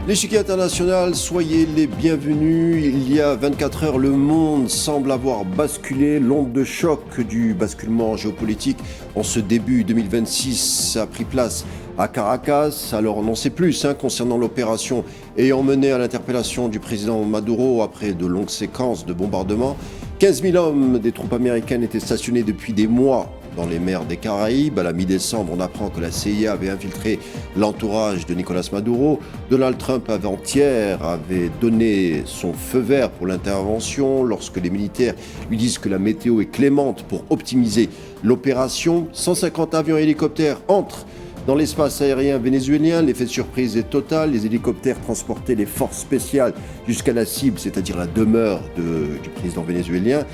L'échiquier international, soyez les bienvenus. Il y a 24 heures, le monde semble avoir basculé. L'onde de choc du basculement géopolitique en ce début 2026 a pris place à Caracas. Alors on en sait plus concernant l'opération ayant mené à l'interpellation du président Maduro après de longues séquences de bombardements. 15 000 hommes des troupes américaines étaient stationnés depuis des mois dans les mers des Caraïbes. À la mi-décembre, on apprend que la CIA avait infiltré l'entourage de Nicolas Maduro. Donald Trump, avant-hier, avait donné son feu vert pour l'intervention lorsque les militaires lui disent que la météo est clémente pour optimiser l'opération. 150 avions et hélicoptères entrent dans l'espace aérien vénézuélien. L'effet de surprise est total. Les hélicoptères transportaient les forces spéciales jusqu'à la cible, c'est-à-dire la demeure du président vénézuélien.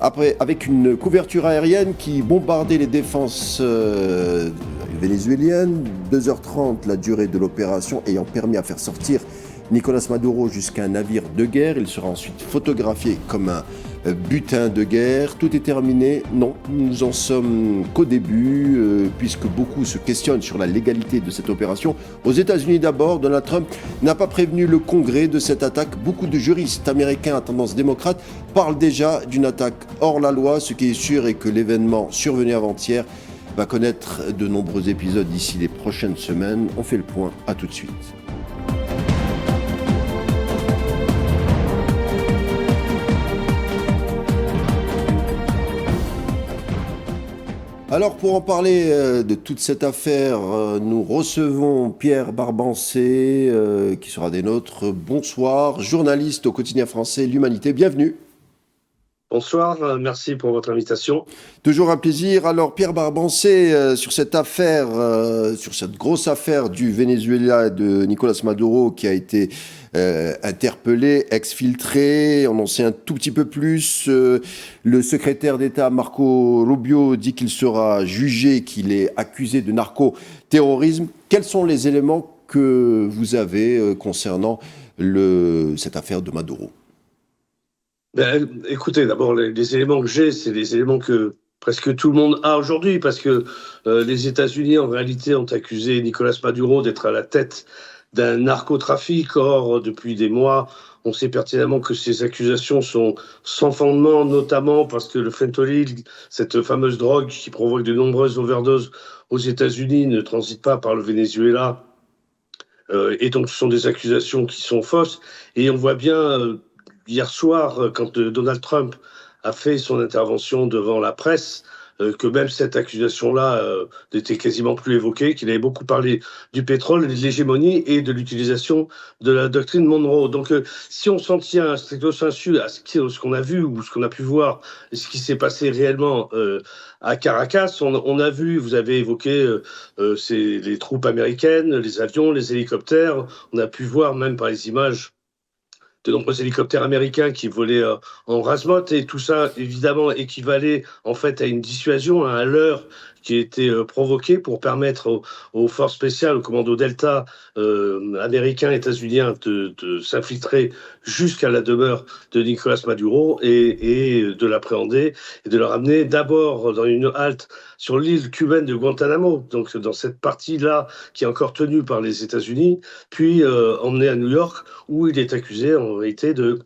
Après, avec une couverture aérienne qui bombardait les défenses vénézuéliennes, 2h30 la durée de l'opération ayant permis à faire sortir Nicolas Maduro jusqu'à un navire de guerre. Il sera ensuite photographié comme un butin de guerre. Tout est terminé? Non, nous en sommes qu'au début, puisque beaucoup se questionnent sur la légalité de cette opération. Aux États-Unis d'abord, Donald Trump n'a pas prévenu le Congrès de cette attaque. Beaucoup de juristes américains à tendance démocrate parlent déjà d'une attaque hors la loi. Ce qui est sûr est que l'événement survenu avant-hier va connaître de nombreux épisodes d'ici les prochaines semaines. On fait le point, à tout de suite. Alors pour en parler de toute cette affaire, nous recevons Pierre Barbancé qui sera des nôtres. Bonsoir, journaliste au quotidien français L'Humanité, bienvenue. Bonsoir, merci pour votre invitation. Toujours un plaisir. Alors Pierre Barbancé, sur cette affaire, sur cette grosse affaire du Venezuela de Nicolas Maduro qui a été interpellé, exfiltré, on en sait un tout petit peu plus. Le secrétaire d'État Marco Rubio dit qu'il sera jugé, qu'il est accusé de narcoterrorisme. Quels sont les éléments que vous avez concernant cette affaire de Maduro ? Écoutez, d'abord, les éléments que j'ai, c'est les éléments que presque tout le monde a aujourd'hui, parce que les États-Unis, en réalité, ont accusé Nicolas Maduro d'être à la tête d'un narcotrafic. Or, depuis des mois, on sait pertinemment que ces accusations sont sans fondement, notamment parce que le fentanyl, cette fameuse drogue qui provoque de nombreuses overdoses aux États-Unis, ne transite pas par le Venezuela. Et donc, ce sont des accusations qui sont fausses. Et on voit bien... Hier soir, quand Donald Trump a fait son intervention devant la presse, que même cette accusation-là n'était quasiment plus évoquée, qu'il avait beaucoup parlé du pétrole, de l'hégémonie et de l'utilisation de la doctrine Monroe. Donc, si on s'en tient stricto sensu à ce qu'on a vu ou ce qu'on a pu voir, ce qui s'est passé réellement à Caracas, on a vu, vous avez évoqué les troupes américaines, les avions, les hélicoptères. On a pu voir même par les images de nombreux hélicoptères américains qui volaient en rase-motte, et tout ça, évidemment, équivalait en fait à une dissuasion, à un leurre qui a été provoqué pour permettre aux forces spéciales, au commando Delta américain, états-unien, de s'infiltrer jusqu'à la demeure de Nicolas Maduro et de l'appréhender et de le ramener d'abord dans une halte sur l'île cubaine de Guantanamo, donc dans cette partie-là qui est encore tenue par les États-Unis, puis emmené à New York, où il est accusé en réalité de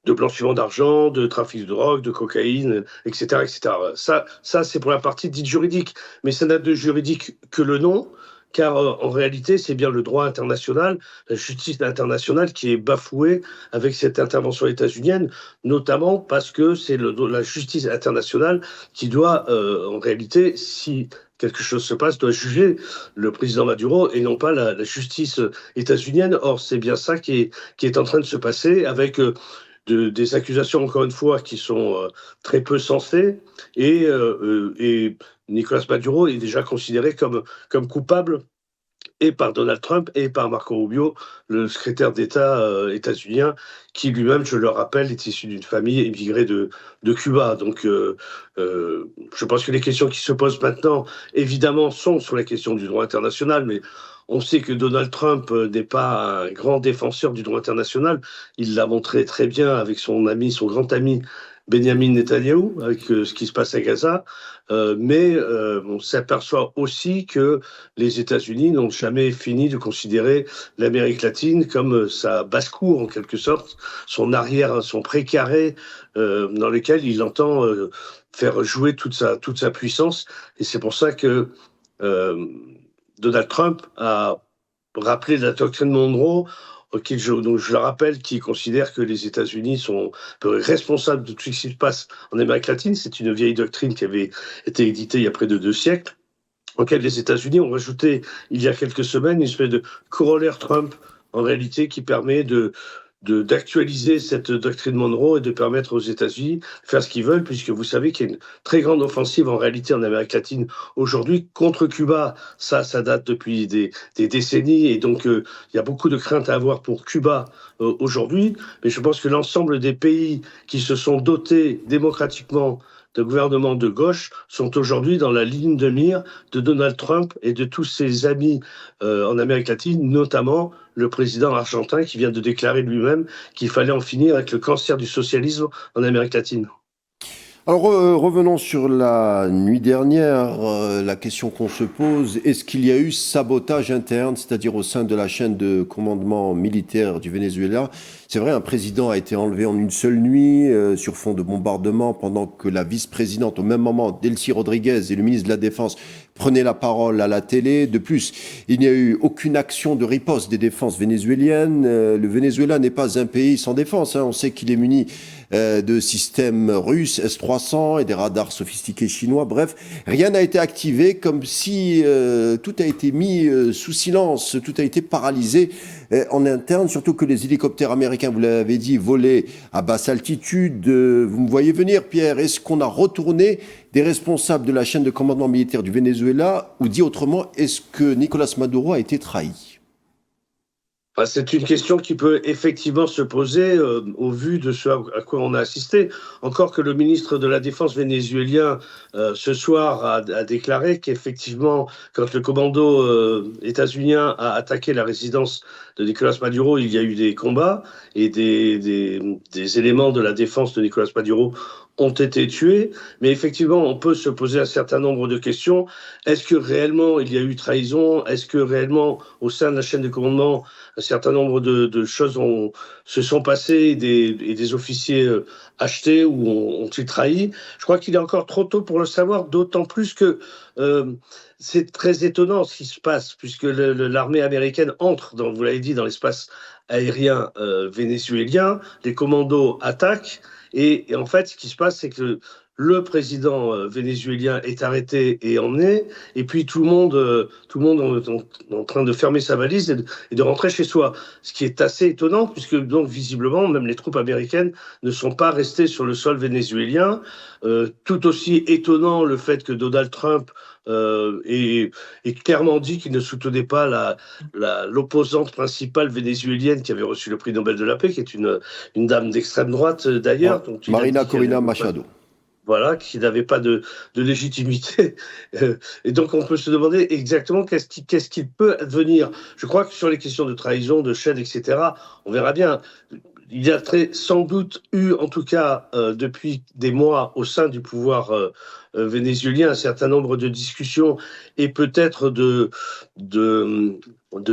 blanchiment d'argent, de trafic de drogue, de cocaïne, etc. etc. Ça c'est pour la partie dite juridique. Mais ça n'a de juridique que le nom, car en réalité, c'est bien le droit international, la justice internationale qui est bafouée avec cette intervention états-unienne, notamment parce que c'est la justice internationale qui doit, en réalité, si quelque chose se passe, doit juger le président Maduro et non pas la justice états-unienne. Or, c'est bien ça qui est en train de se passer avec... des accusations, encore une fois, qui sont très peu sensées, et Nicolas Maduro est déjà considéré comme coupable et par Donald Trump et par Marco Rubio, le secrétaire d'État états-unien, qui lui-même, je le rappelle, est issu d'une famille immigrée de Cuba. Donc, je pense que les questions qui se posent maintenant, évidemment, sont sur la question du droit international, mais on sait que Donald Trump n'est pas un grand défenseur du droit international. Il l'a montré très bien avec son grand ami Benjamin Netanyahou, avec ce qui se passe à Gaza, mais on s'aperçoit aussi que les États-Unis n'ont jamais fini de considérer l'Amérique latine comme sa basse-cour, en quelque sorte, son arrière, son précaré, dans lequel il entend faire jouer toute sa puissance. Et c'est pour ça que Donald Trump a rappelé la doctrine Monroe, donc je le rappelle, qui considère que les États-Unis sont responsables de tout ce qui se passe en Amérique latine. C'est une vieille doctrine qui avait été éditée il y a près de 2 siècles, auquel les États-Unis ont rajouté il y a quelques semaines une espèce de corollaire Trump, en réalité, qui permet d'actualiser cette doctrine Monroe et de permettre aux États-Unis de faire ce qu'ils veulent, puisque vous savez qu'il y a une très grande offensive en réalité en Amérique latine aujourd'hui contre Cuba. Ça date depuis des décennies, et donc il y a beaucoup de craintes à avoir pour Cuba aujourd'hui. Mais je pense que l'ensemble des pays qui se sont dotés démocratiquement de gouvernements de gauche sont aujourd'hui dans la ligne de mire de Donald Trump et de tous ses amis en Amérique latine, notamment le président argentin qui vient de déclarer lui-même qu'il fallait en finir avec le cancer du socialisme en Amérique latine. Alors revenons sur la nuit dernière, la question qu'on se pose, est-ce qu'il y a eu sabotage interne, c'est-à-dire au sein de la chaîne de commandement militaire du Venezuela? C'est vrai, un président a été enlevé en une seule nuit sur fond de bombardement pendant que la vice-présidente, au même moment, Delcy Rodriguez et le ministre de la Défense prenaient la parole à la télé. De plus, il n'y a eu aucune action de riposte des défenses vénézuéliennes. Le Venezuela n'est pas un pays sans défense, hein. On sait qu'il est muni de systèmes russes S-300 et des radars sophistiqués chinois. Bref, rien n'a été activé, comme si tout a été mis sous silence, tout a été paralysé en interne, surtout que les hélicoptères américains, vous l'avez dit, volaient à basse altitude. Vous me voyez venir, Pierre. Est-ce qu'on a retourné des responsables de la chaîne de commandement militaire du Venezuela, ou dit autrement, est-ce que Nicolás Maduro a été trahi? C'est une question qui peut effectivement se poser au vu de ce à quoi on a assisté. Encore que le ministre de la Défense vénézuélien ce soir a déclaré qu'effectivement, quand le commando états-unien a attaqué la résidence de Nicolás Maduro, il y a eu des combats et des éléments de la défense de Nicolás Maduro ont été tués. Mais effectivement, on peut se poser un certain nombre de questions. Est-ce que réellement il y a eu trahison? Est-ce que réellement, au sein de la chaîne de commandement, un certain nombre de choses se sont passées et des officiers achetés ou ont-ils trahi? Je crois qu'il est encore trop tôt pour le savoir, d'autant plus que c'est très étonnant ce qui se passe, puisque l'armée américaine entre, vous l'avez dit, dans l'espace aérien vénézuélien, les commandos attaquent, et en fait, ce qui se passe, c'est que le président vénézuélien est arrêté et emmené, et puis tout le monde est en train de fermer sa valise et de rentrer chez soi. Ce qui est assez étonnant, puisque donc visiblement, même les troupes américaines ne sont pas restées sur le sol vénézuélien. Tout aussi étonnant le fait que Donald Trump ait clairement dit qu'il ne soutenait pas l'opposante principale vénézuélienne qui avait reçu le prix Nobel de la paix, qui est une dame d'extrême droite d'ailleurs. Ouais, Marina Corina Machado. Voilà, qui n'avait pas de légitimité. Et donc, on peut se demander exactement qu'est-ce qu'il peut advenir. Je crois que sur les questions de trahison, de chaîne, etc., on verra bien. Il y a sans doute eu, en tout cas, depuis des mois, au sein du pouvoir vénézuélien, un certain nombre de discussions et peut-être de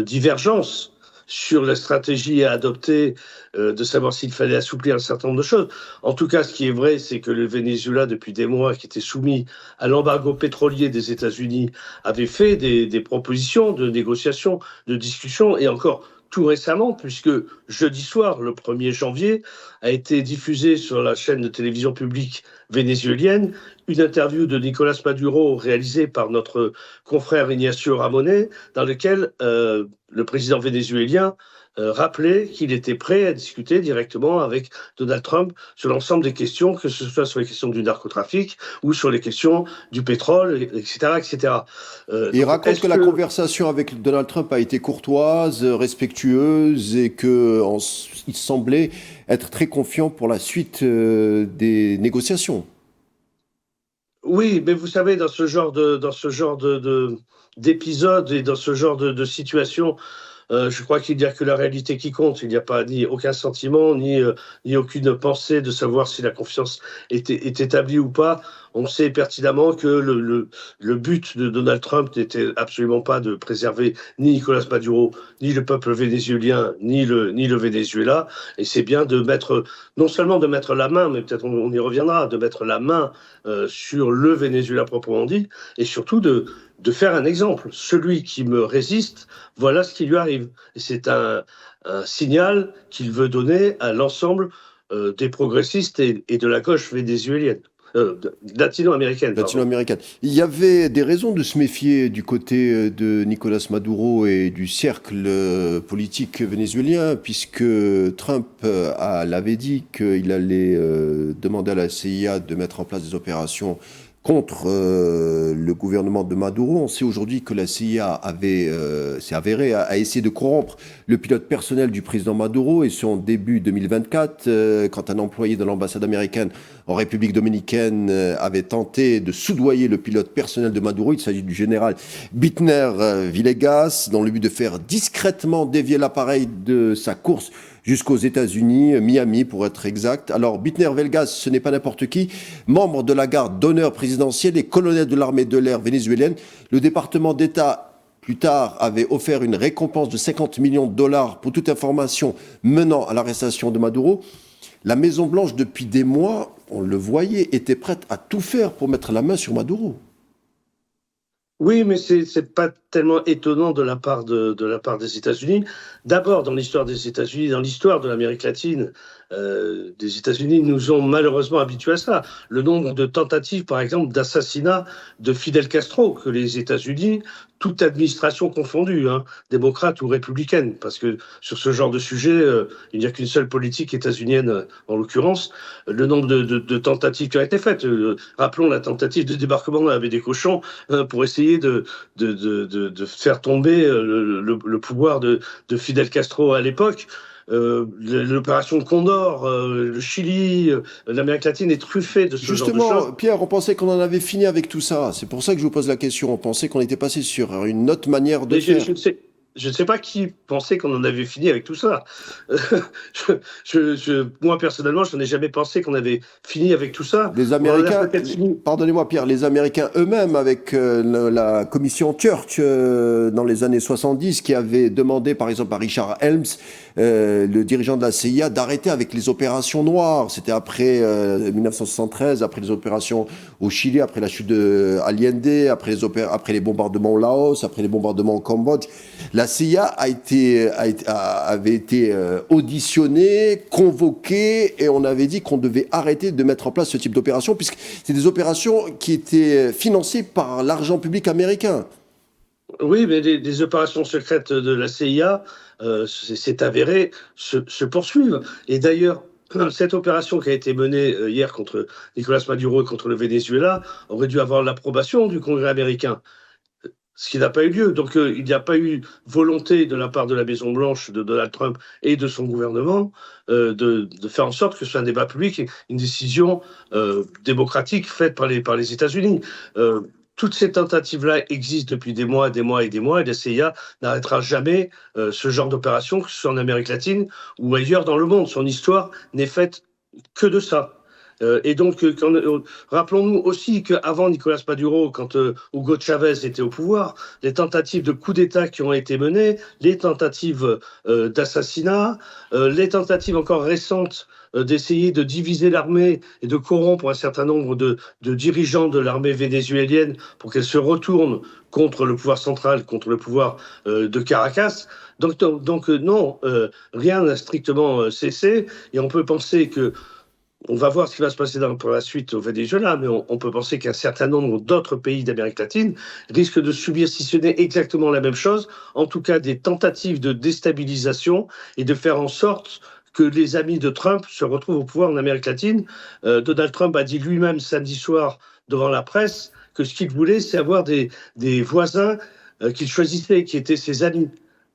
divergences sur la stratégie à adopter, de savoir s'il fallait assouplir un certain nombre de choses. En tout cas, ce qui est vrai, c'est que le Venezuela, depuis des mois, qui était soumis à l'embargo pétrolier des États-Unis, avait fait des propositions de négociation, de discussion, et encore tout récemment, puisque jeudi soir, le 1er janvier, a été diffusée sur la chaîne de télévision publique vénézuélienne une interview de Nicolás Maduro réalisée par notre confrère Ignacio Ramonet, dans lequel le président vénézuélien rappelait qu'il était prêt à discuter directement avec Donald Trump sur l'ensemble des questions, que ce soit sur les questions du narcotrafic ou sur les questions du pétrole, etc. etc. Il raconte que la conversation avec Donald Trump a été courtoise, respectueuse, et qu'il semblait être très confiant pour la suite des négociations. Oui, mais vous savez, dans ce genre d'épisode et dans ce genre de situation, Je crois qu'il n'y a que la réalité qui compte. Il n'y a pas ni aucun sentiment, ni aucune pensée de savoir si la confiance est établie ou pas. On sait pertinemment que le but de Donald Trump n'était absolument pas de préserver ni Nicolas Maduro, ni le peuple vénézuélien, ni le Venezuela. Et c'est bien de mettre, non seulement de mettre la main, mais peut-être on y reviendra, de mettre la main sur le Venezuela proprement dit, et surtout de faire un exemple. Celui qui me résiste, voilà ce qui lui arrive. Et c'est un signal qu'il veut donner à l'ensemble des progressistes et de la gauche vénézuélienne, latino-américaine, pardon. Latino-américaine. Il y avait des raisons de se méfier du côté de Nicolas Maduro et du cercle politique vénézuélien, puisque Trump l'avait dit qu'il allait demander à la CIA de mettre en place des opérations contre le gouvernement de Maduro. On sait aujourd'hui que la CIA s'est avérée à essayer de corrompre le pilote personnel du président Maduro, et son début 2024, quand un employé de l'ambassade américaine en République dominicaine avait tenté de soudoyer le pilote personnel de Maduro. Il s'agit du général Bitner Villegas, dans le but de faire discrètement dévier l'appareil de sa course jusqu'aux États-Unis, Miami pour être exact. Alors, Bitner Villegas, ce n'est pas n'importe qui. Membre de la garde d'honneur présidentielle et colonel de l'armée de l'air vénézuélienne, le département d'État, plus tard, avait offert une récompense de 50 millions de dollars pour toute information menant à l'arrestation de Maduro. La Maison-Blanche, depuis des mois, on le voyait, était prête à tout faire pour mettre la main sur Maduro. Oui, mais c'est pas tellement étonnant de la part des États-Unis. D'abord, dans l'histoire des États-Unis, dans l'histoire de l'Amérique latine, des États-Unis nous ont malheureusement habitués à ça. Le nombre de tentatives, par exemple, d'assassinat de Fidel Castro, que les États-Unis, toute administration confondue, hein, démocrate ou républicaine, parce que sur ce genre de sujet, il n'y a qu'une seule politique états-unienne, en l'occurrence, le nombre de tentatives qui ont été faites. Rappelons la tentative de débarquement dans la baie des Cochons pour essayer de faire tomber le pouvoir de Fidel Castro à l'époque. L'opération Condor, le Chili, l'Amérique latine est truffée de ce genre de choses. Justement, Pierre, on pensait qu'on en avait fini avec tout ça. C'est pour ça que je vous pose la question. On pensait qu'on était passé sur une autre manière de Mais faire. je ne sais pas qui pensait qu'on en avait fini avec tout ça. Moi, personnellement, je n'en ai jamais pensé qu'on avait fini avec tout ça. Les On en a Américains, peut-être fini. pardonnez-moi Pierre, les Américains eux-mêmes, avec la commission Church dans les années 70, qui avait demandé par exemple à Richard Helms, le dirigeant de la CIA, d'arrêter avec les opérations noires. C'était après 1973, après les opérations au Chili, après la chute de Allende, après les bombardements au Laos, après les bombardements au Cambodge. La CIA avait été auditionnée, convoquée, et on avait dit qu'on devait arrêter de mettre en place ce type d'opération, puisque c'est des opérations qui étaient financées par l'argent public américain. Oui, mais des opérations secrètes de la CIA, c'est avéré, se poursuivent. Et d'ailleurs, cette opération qui a été menée hier contre Nicolas Maduro et contre le Venezuela aurait dû avoir l'approbation du Congrès américain, ce qui n'a pas eu lieu. Donc, il n'y a pas eu volonté de la part de la Maison-Blanche, de Donald Trump et de son gouvernement de faire en sorte que ce soit un débat public et une décision démocratique faite par les États-Unis. Toutes ces tentatives-là existent depuis des mois, des mois et des mois, et la CIA n'arrêtera jamais ce genre d'opération, que ce soit en Amérique latine ou ailleurs dans le monde. Son histoire n'est faite que de ça. Et donc, rappelons-nous aussi qu'avant Nicolas Maduro, quand Hugo Chavez était au pouvoir, les tentatives de coup d'État qui ont été menées, les tentatives d'assassinat, les tentatives encore récentes d'essayer de diviser l'armée et de corrompre un certain nombre de dirigeants de l'armée vénézuélienne pour qu'elle se retourne contre le pouvoir central, contre le pouvoir de Caracas. Donc non, rien n'a strictement cessé, et on peut penser que on va voir ce qui va se passer pour la suite au Venezuela, mais on peut penser qu'un certain nombre d'autres pays d'Amérique latine risquent de subir, si ce n'est exactement la même chose, en tout cas des tentatives de déstabilisation et de faire en sorte que les amis de Trump se retrouvent au pouvoir en Amérique latine. Donald Trump a dit lui-même samedi soir devant la presse que ce qu'il voulait, c'est avoir des voisins qu'il choisissait, qui étaient ses amis.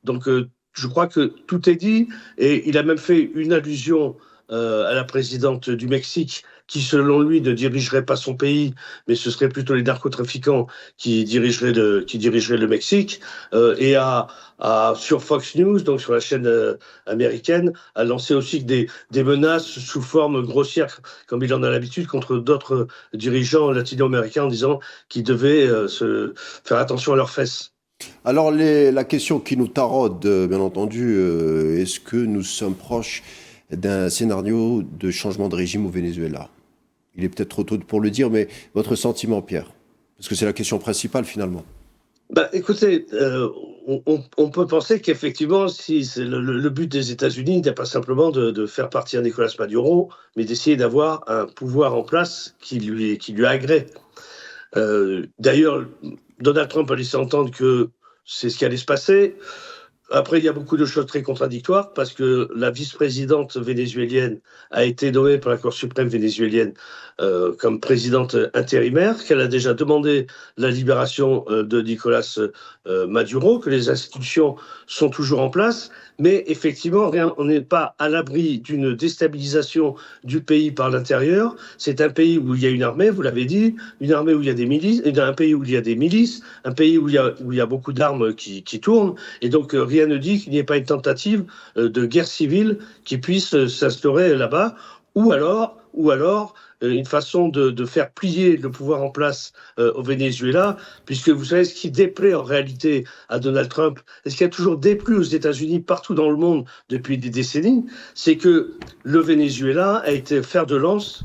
Donc je crois que tout est dit, et il a même fait une allusion à la présidente du Mexique, qui selon lui ne dirigerait pas son pays, mais ce serait plutôt les narcotrafiquants qui dirigeraient le Mexique, et sur Fox News, donc sur la chaîne américaine, a lancé aussi des menaces sous forme grossière, comme il en a l'habitude, contre d'autres dirigeants latino-américains en disant qu'ils devaient se faire attention à leurs fesses. Alors, la question qui nous taraude, bien entendu, est-ce que nous sommes proches d'un scénario de changement de régime au Venezuela? Il est peut-être trop tôt pour le dire, mais votre sentiment, Pierre? Parce que c'est la question principale, finalement. Bah, écoutez, on peut penser qu'effectivement, si c'est le but des États-Unis n'est pas simplement de faire partir Nicolas Maduro, mais d'essayer d'avoir un pouvoir en place qui lui agrée. D'ailleurs, Donald Trump a laissé entendre que c'est ce qui allait se passer. Après, il y a beaucoup de choses très contradictoires parce que la vice-présidente vénézuélienne a été nommée par la Cour suprême vénézuélienne comme présidente intérimaire, qu'elle a déjà demandé la libération de Nicolas Maduro, que les institutions sont toujours en place, mais effectivement, on n'est pas à l'abri d'une déstabilisation du pays par l'intérieur. C'est un pays où il y a une armée, vous l'avez dit, une armée où il y a des milices, un pays où il y a des milices, un pays où il y a beaucoup d'armes qui tournent, et donc rien ne dit qu'il n'y ait pas une tentative de guerre civile qui puisse s'instaurer là-bas, ou alors une façon de faire plier le pouvoir en place au Venezuela, puisque vous savez ce qui déplaît en réalité à Donald Trump, et ce qui a toujours déplu aux États-Unis partout dans le monde depuis des décennies, c'est que le Venezuela a été fer de lance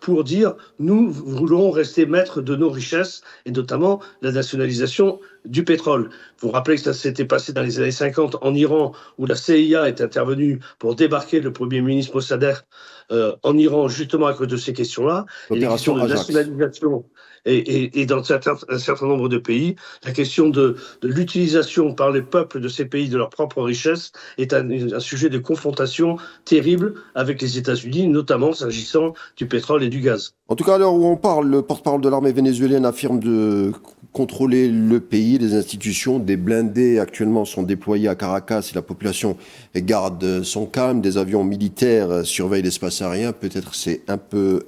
pour dire nous voulons rester maîtres de nos richesses, et notamment la nationalisation du pétrole. Vous vous rappelez que ça s'était passé dans les années 50 en Iran, où la CIA est intervenue pour débarquer le Premier ministre Mossadegh en Iran, justement à cause de ces questions-là. Et les questions de nationalisation et dans un certain nombre de pays, la question de l'utilisation par les peuples de ces pays de leurs propres richesses est un sujet de confrontation terrible avec les États-Unis, notamment s'agissant du pétrole et du gaz. En tout cas, à l'heure où on parle, le porte-parole de l'armée vénézuélienne affirme de contrôler le pays, les institutions. Des blindés actuellement sont déployés à Caracas et la population garde son calme. Des avions militaires surveillent l'espace aérien. Peut-être c'est un peu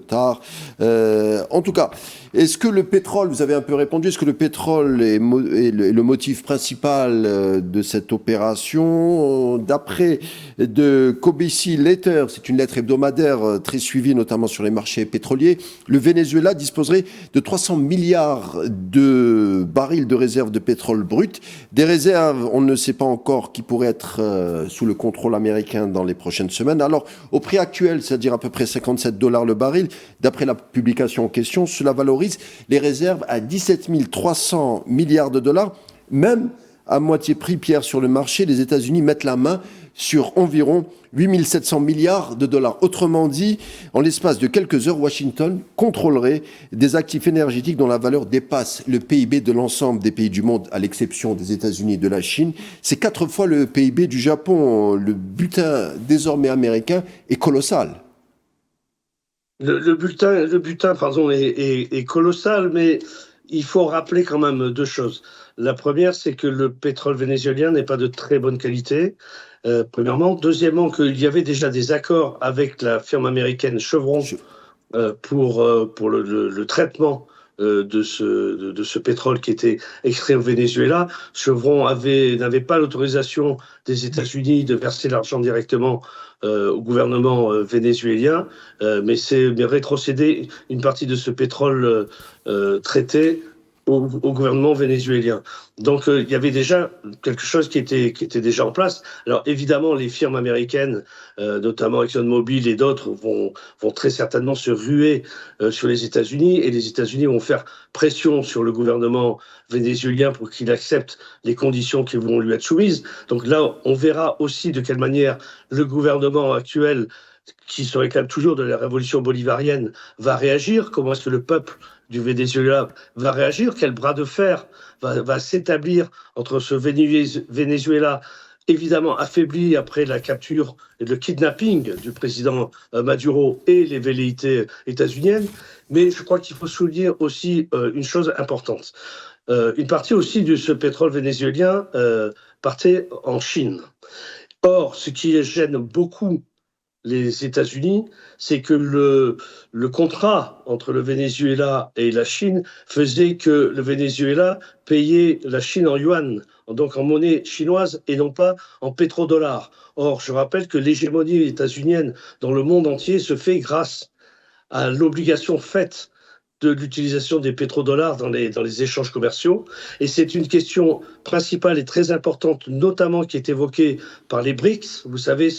tard. En tout cas, est-ce que le pétrole, vous avez un peu répondu, est-ce que le pétrole est le motif principal de cette opération? D'après de KBC Letter, c'est une lettre hebdomadaire très suivie notamment sur les marchés pétroliers, le Venezuela disposerait de 300 milliards de barils de réserves de pétrole brut. Des réserves, on ne sait pas encore, qui pourraient être sous le contrôle américain dans les prochaines semaines. Alors, au prix actuel, c'est-à-dire à peu près $57 le baril, d'après la publication en question, cela valorise les réserves à 17 300 milliards de dollars. Même à moitié prix, Pierre, sur le marché, les États-Unis mettent la main sur environ 8 700 milliards de dollars. Autrement dit, en l'espace de quelques heures, Washington contrôlerait des actifs énergétiques dont la valeur dépasse le PIB de l'ensemble des pays du monde, à l'exception des États-Unis et de la Chine. C'est 4 fois le PIB du Japon. Le butin désormais américain est colossal. Le butin, pardon, est colossal, mais il faut rappeler quand même deux choses. La première, c'est que le pétrole vénézuélien n'est pas de très bonne qualité. Premièrement. Deuxièmement, qu'il y avait déjà des accords avec la firme américaine Chevron pour le traitement de ce pétrole qui était extrait au Venezuela. Chevron n'avait pas l'autorisation des États-Unis de verser l'argent directement au gouvernement vénézuélien, mais c'est rétrocéder une partie de ce pétrole traité au gouvernement vénézuélien. Donc il y avait déjà quelque chose qui était déjà en place. Alors évidemment, les firmes américaines, notamment ExxonMobil et d'autres, vont très certainement se ruer sur les États-Unis, et les États-Unis vont faire pression sur le gouvernement vénézuélien pour qu'il accepte les conditions qui vont lui être soumises. Donc là, on verra aussi de quelle manière le gouvernement actuel, qui se réclame toujours de la révolution bolivarienne, va réagir. Comment est-ce que le peuple du Venezuela va réagir? Quel bras de fer va s'établir entre ce Venezuela évidemment affaibli après la capture et le kidnapping du président Maduro et les velléités états-uniennes? Mais je crois qu'il faut souligner aussi une chose importante. Une partie aussi de ce pétrole vénézuélien partait en Chine. Or, ce qui gêne beaucoup les États-Unis, c'est que le contrat entre le Venezuela et la Chine faisait que le Venezuela payait la Chine en yuan, donc en monnaie chinoise et non pas en pétrodollars. Or, je rappelle que l'hégémonie états-unienne dans le monde entier se fait grâce à l'obligation faite de l'utilisation des pétrodollars dans les échanges commerciaux. Et c'est une question principale et très importante, notamment qui est évoquée par les BRICS. Vous savez,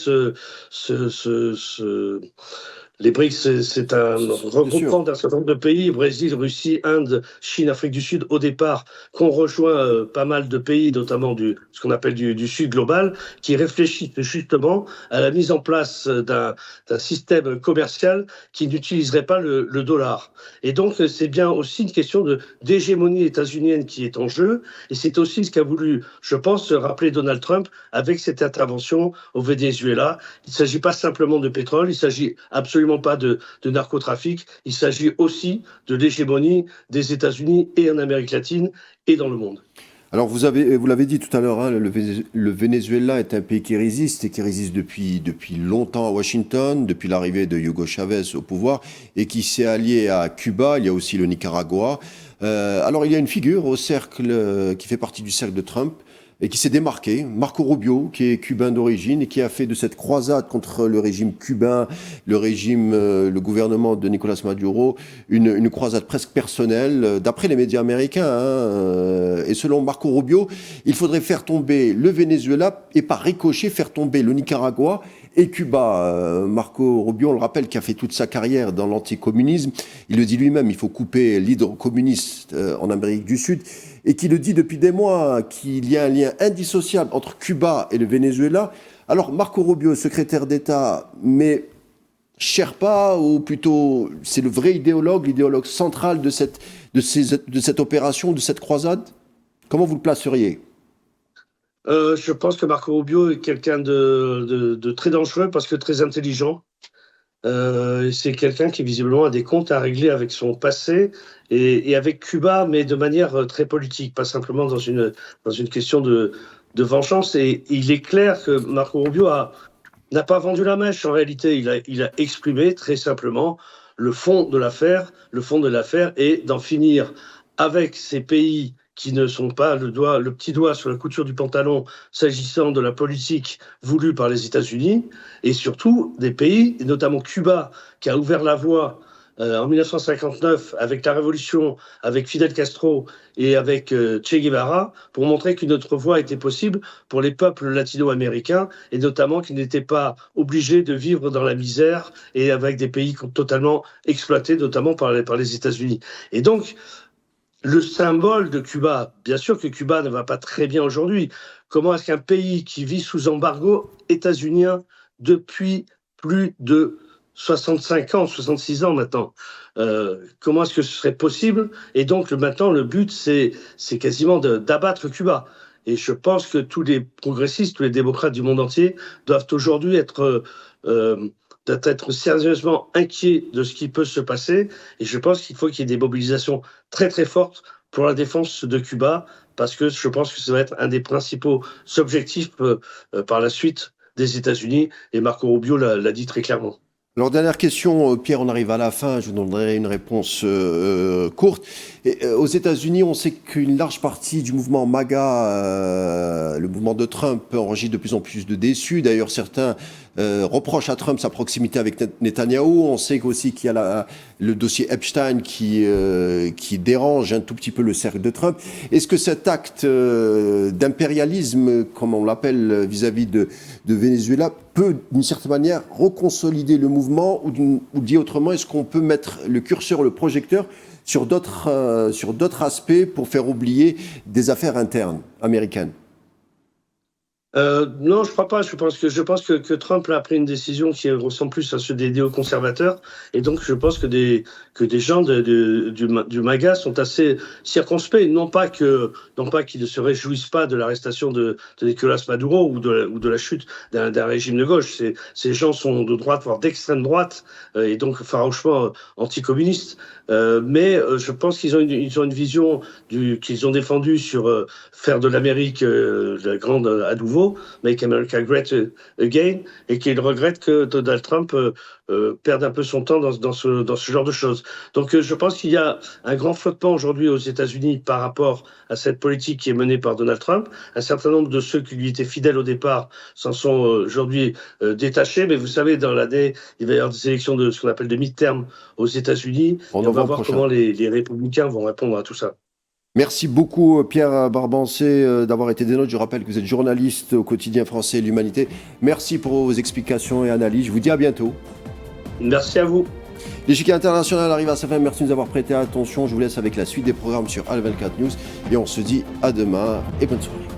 les BRICS, c'est un regroupement d'un certain nombre de pays, Brésil, Russie, Inde, Chine, Afrique du Sud, au départ, qu'on rejoint pas mal de pays, notamment ce qu'on appelle du Sud global, qui réfléchissent justement à la mise en place d'un système commercial qui n'utiliserait pas le dollar. Et donc, c'est bien aussi une question d'hégémonie états-unienne qui est en jeu, et c'est aussi ce qu'a voulu, je pense, rappeler Donald Trump avec cette intervention au Venezuela. Il ne s'agit pas simplement de pétrole, il s'agit absolument pas de narcotrafic, il s'agit aussi de l'hégémonie des États-Unis et en Amérique latine et dans le monde. Alors vous l'avez dit tout à l'heure, hein, le Venezuela est un pays qui résiste et qui résiste depuis longtemps à Washington, depuis l'arrivée de Hugo Chavez au pouvoir et qui s'est allié à Cuba. Il y a aussi le Nicaragua. Alors il y a une figure au cercle qui fait partie du cercle de Trump et qui s'est démarqué, Marco Rubio, qui est cubain d'origine et qui a fait de cette croisade contre le régime cubain, le gouvernement de Nicolas Maduro, une croisade presque personnelle, d'après les médias américains. Et selon Marco Rubio, il faudrait faire tomber le Venezuela et par ricochet faire tomber le Nicaragua et Cuba. Marco Rubio, on le rappelle, qui a fait toute sa carrière dans l'anticommunisme. Il le dit lui-même, il faut couper l'hydre communiste en Amérique du Sud. Et qui le dit depuis des mois qu'il y a un lien indissociable entre Cuba et le Venezuela. Alors Marco Rubio, secrétaire d'État, mais Sherpa, ou plutôt c'est le vrai idéologue, l'idéologue central de cette opération, de cette croisade? Comment vous le placeriez? Je pense que Marco Rubio est quelqu'un de très dangereux parce que très intelligent. C'est quelqu'un qui visiblement a des comptes à régler avec son passé et avec Cuba, mais de manière très politique, pas simplement dans une question de vengeance. Et il est clair que Marco Rubio n'a pas vendu la mèche. En réalité, il a exprimé très simplement le fond de l'affaire. Le fond de l'affaire est d'en finir avec ces pays qui ne sont pas le petit doigt sur la couture du pantalon s'agissant de la politique voulue par les États-Unis, et surtout des pays, et notamment Cuba, qui a ouvert la voie en 1959 avec la révolution, avec Fidel Castro et avec Che Guevara, pour montrer qu'une autre voie était possible pour les peuples latino-américains, et notamment qu'ils n'étaient pas obligés de vivre dans la misère et avec des pays totalement exploités, notamment par les États-Unis. Et donc, le symbole de Cuba, bien sûr que Cuba ne va pas très bien aujourd'hui. Comment est-ce qu'un pays qui vit sous embargo états-unien depuis plus de 65 ans, 66 ans maintenant, comment est-ce que ce serait possible? Et donc maintenant, le but, c'est quasiment d'abattre Cuba. Et je pense que tous les progressistes, tous les démocrates du monde entier doivent aujourd'hui être sérieusement inquiets de ce qui peut se passer. Et je pense qu'il faut qu'il y ait des mobilisations très très fortes pour la défense de Cuba, parce que je pense que ça va être un des principaux objectifs par la suite des États-Unis. Et Marco Rubio l'a dit très clairement. Alors, dernière question, Pierre, on arrive à la fin, je vous donnerai une réponse courte. Aux États-Unis, on sait qu'une large partie du mouvement MAGA, le mouvement de Trump, enregistre de plus en plus de déçus. D'ailleurs, certains reprochent à Trump sa proximité avec Netanyahou. On sait aussi qu'il y a le dossier Epstein qui dérange un tout petit peu le cercle de Trump. Est-ce que cet acte d'impérialisme, comme on l'appelle vis-à-vis de Venezuela, peut d'une certaine manière reconsolider le mouvement, ou dit autrement, est-ce qu'on peut mettre le curseur, le projecteur sur d'autres aspects pour faire oublier des affaires internes américaines? Non, je crois pas. Je pense que Trump a pris une décision qui ressemble plus à ceux des néoconservateurs, et donc je pense que des gens du MAGA sont assez circonspects. Non pas qu'ils ne se réjouissent pas de l'arrestation de Nicolas Maduro ou de la chute d'un régime de gauche. Ces gens sont de droite, voire d'extrême droite, et donc farouchement anticommunistes. Mais je pense qu'ils ont une vision qu'ils ont défendue sur faire de l'Amérique la grande à nouveau. nouveau, Make America Great Again, et qu'il regrette que Donald Trump perde un peu son temps dans ce genre de choses. Donc je pense qu'il y a un grand flottement aujourd'hui aux États-Unis par rapport à cette politique qui est menée par Donald Trump. Un certain nombre de ceux qui lui étaient fidèles au départ s'en sont aujourd'hui détachés, mais vous savez, dans l'année, il va y avoir des élections de ce qu'on appelle de mi-terme aux États-Unis. On va voir comment les républicains vont répondre à tout ça. Merci beaucoup Pierre Barbancé d'avoir été des nôtres. Je rappelle que vous êtes journaliste au quotidien français L'Humanité. Merci pour vos explications et analyses. Je vous dis à bientôt. Merci à vous. L'échiquier international arrive à sa fin. Merci de nous avoir prêté attention. Je vous laisse avec la suite des programmes sur Al24 News. Et on se dit à demain et bonne soirée.